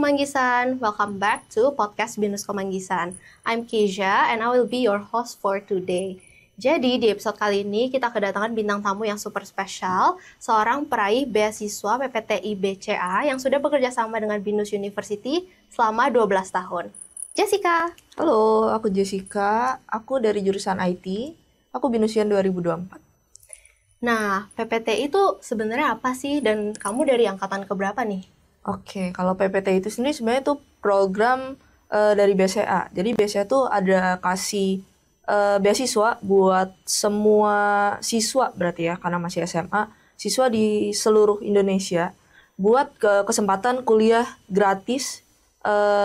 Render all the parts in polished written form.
Kemanggisan, welcome back to podcast Binus Kemanggisan. I'm Keisha and I will be your host for today. Jadi di episode kali ini kita kedatangan bintang tamu yang super spesial, seorang peraih beasiswa PPTI BCA yang sudah bekerja sama dengan Binus University selama 12 tahun. Jessica. Halo, aku Jessica. Aku dari jurusan IT. Aku Binusian 2024. Nah, PPTI itu sebenarnya apa sih dan kamu dari angkatan keberapa nih? Oke, kalau PPTI itu sendiri sebenarnya itu program dari BCA. Jadi BCA itu ada kasih beasiswa buat semua siswa berarti ya, karena masih SMA, siswa di seluruh Indonesia buat kesempatan kuliah gratis,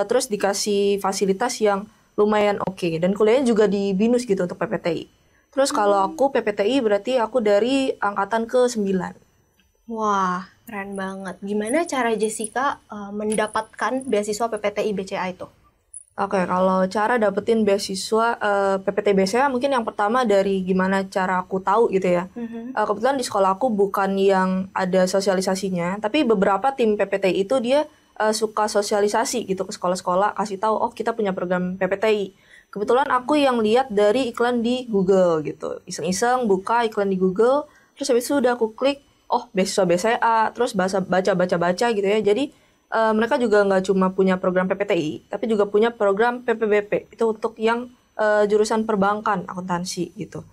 terus dikasih fasilitas yang lumayan oke. Dan kuliahnya juga di BINUS gitu untuk PPTI. Terus kalau aku PPTI berarti aku dari angkatan ke-9. Wah, keren banget. Gimana cara Jessica mendapatkan beasiswa PPTI BCA itu? Oke, kalau cara dapetin beasiswa PPTI BCA mungkin yang pertama dari gimana cara aku tahu gitu ya. Kebetulan di sekolah aku bukan yang ada sosialisasinya, tapi beberapa tim PPTI itu dia suka sosialisasi gitu ke sekolah-sekolah, kasih tahu oh kita punya program PPTI. Kebetulan aku yang lihat dari iklan di Google gitu. Iseng-iseng buka iklan di Google, terus habis itu udah aku klik, oh beasiswa BCA, terus baca gitu ya. Jadi mereka juga nggak cuma punya program PPTI, tapi juga punya program PPBP. Itu untuk yang jurusan perbankan, akuntansi gitu.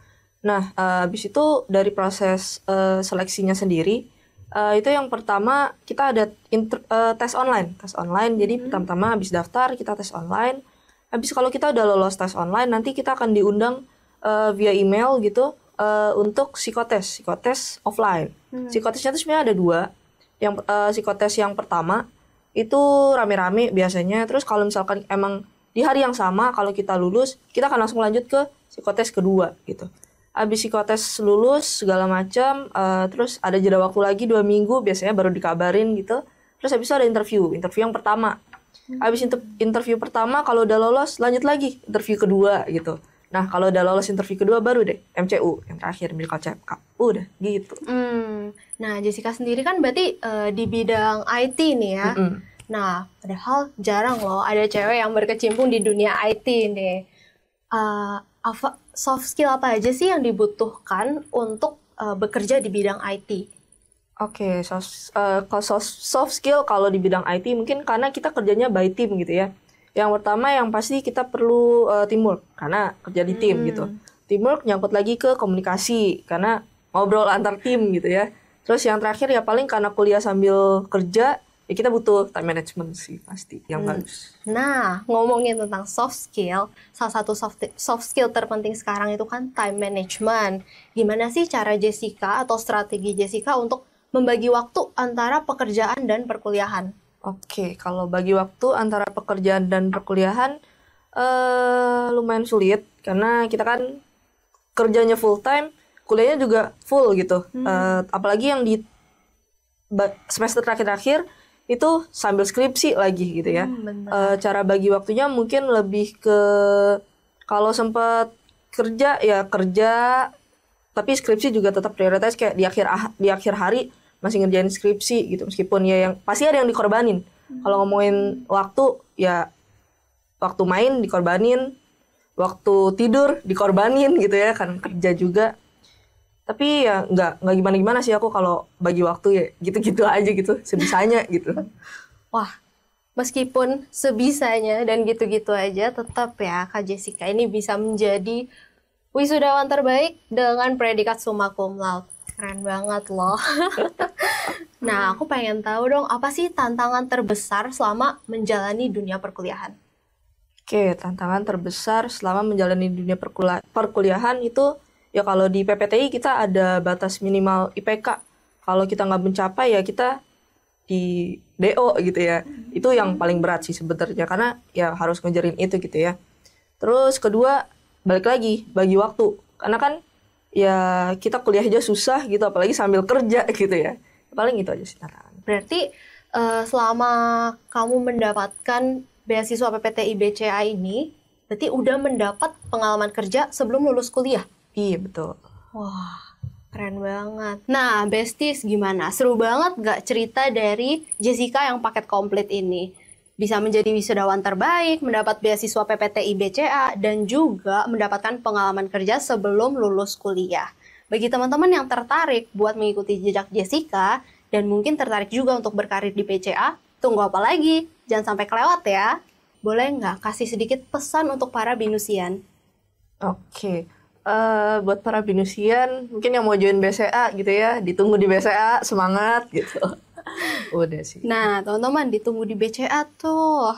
Nah, habis itu dari proses seleksinya sendiri, itu yang pertama kita ada tes online. Jadi pertama-tama habis daftar kita tes online. Habis kalau kita udah lolos tes online, nanti kita akan diundang via email gitu untuk psikotes offline. Psikotesnya itu sebenarnya ada 2. Yang psikotes yang pertama itu rame-rame biasanya. Terus kalau misalkan emang di hari yang sama kalau kita lulus, kita akan langsung lanjut ke psikotes kedua gitu. Habis psikotes lulus segala macam, terus ada jeda waktu lagi 2 minggu biasanya baru dikabarin gitu. Terus habis itu ada interview yang pertama. Habis interview pertama kalau udah lolos lanjut lagi interview kedua gitu. Nah kalau udah lolos interview kedua baru deh MCU yang terakhir medical check up. Udah gitu. Nah Jessica sendiri kan berarti di bidang IT nih ya. Nah padahal jarang loh ada cewek yang berkecimpung di dunia IT nih. Soft skill apa aja sih yang dibutuhkan untuk bekerja di bidang IT? Oke, soft skill kalau di bidang IT mungkin karena kita kerjanya by team gitu ya. Yang pertama yang pasti kita perlu teamwork karena kerja di tim gitu. Teamwork nyangkut lagi ke komunikasi karena ngobrol antar tim gitu ya. Terus yang terakhir ya paling karena kuliah sambil kerja ya kita butuh time management sih pasti yang bagus. Nah, ngomongin tentang soft skill, salah satu soft skill terpenting sekarang itu kan time management. Gimana sih cara Jessica atau strategi Jessica untuk membagi waktu antara pekerjaan dan perkuliahan? Oke, kalau bagi waktu antara pekerjaan dan perkuliahan lumayan sulit karena kita kan kerjanya full time, kuliahnya juga full gitu. Apalagi yang di semester terakhir-akhir itu sambil skripsi lagi gitu ya. Cara bagi waktunya mungkin lebih ke kalau sempat kerja ya kerja, tapi skripsi juga tetap prioritas kayak di akhir hari masih ngerjain skripsi gitu, meskipun ya yang pasti ada yang dikorbanin. Kalau ngomongin waktu ya waktu main dikorbanin, waktu tidur dikorbanin gitu ya kan kerja juga. Tapi ya nggak gimana sih aku kalau bagi waktu ya gitu-gitu aja gitu, sebisanya gitu. Wah, meskipun sebisanya dan gitu-gitu aja tetap ya Kak Jessica ini bisa menjadi wisudawan terbaik dengan predikat summa cum laude. Keren banget loh. Nah, aku pengen tahu dong, apa sih tantangan terbesar selama menjalani dunia perkuliahan? Oke, tantangan terbesar selama menjalani dunia perkuliahan itu, ya kalau di PPTI kita ada batas minimal IPK. Kalau kita nggak mencapai ya kita di DO gitu ya. Itu yang paling berat sih sebenarnya, karena ya harus ngejarin itu gitu ya. Terus kedua, balik lagi, bagi waktu. Karena kan ya kita kuliah aja susah gitu, apalagi sambil kerja gitu ya. Paling itu aja sih tantangan. Berarti selama kamu mendapatkan beasiswa PPTI BCA ini, berarti udah mendapat pengalaman kerja sebelum lulus kuliah? Iya, betul. Wah, keren banget. Nah, besties gimana? Seru banget gak cerita dari Jessica yang paket komplit ini? bisa menjadi wisudawan terbaik, mendapat beasiswa PPTI BCA, dan juga mendapatkan pengalaman kerja sebelum lulus kuliah. Bagi teman-teman yang tertarik buat mengikuti jejak Jessica, dan mungkin tertarik juga untuk berkarir di BCA, tunggu apa lagi? Jangan sampai kelewat ya. Boleh nggak kasih sedikit pesan untuk para binusian? Oke. Buat para binusian, mungkin yang mau join BCA gitu ya, ditunggu di BCA, semangat gitu. Udah sih. Nah, teman-teman, ditunggu di BCA tuh.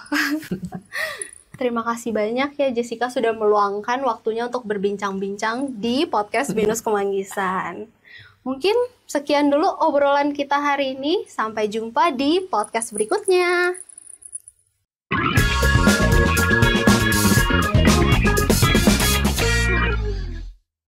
Terima kasih banyak ya Jessica sudah meluangkan waktunya untuk berbincang-bincang di podcast Binus Kemanggisan. Mungkin sekian dulu obrolan kita hari ini. Sampai jumpa di podcast berikutnya.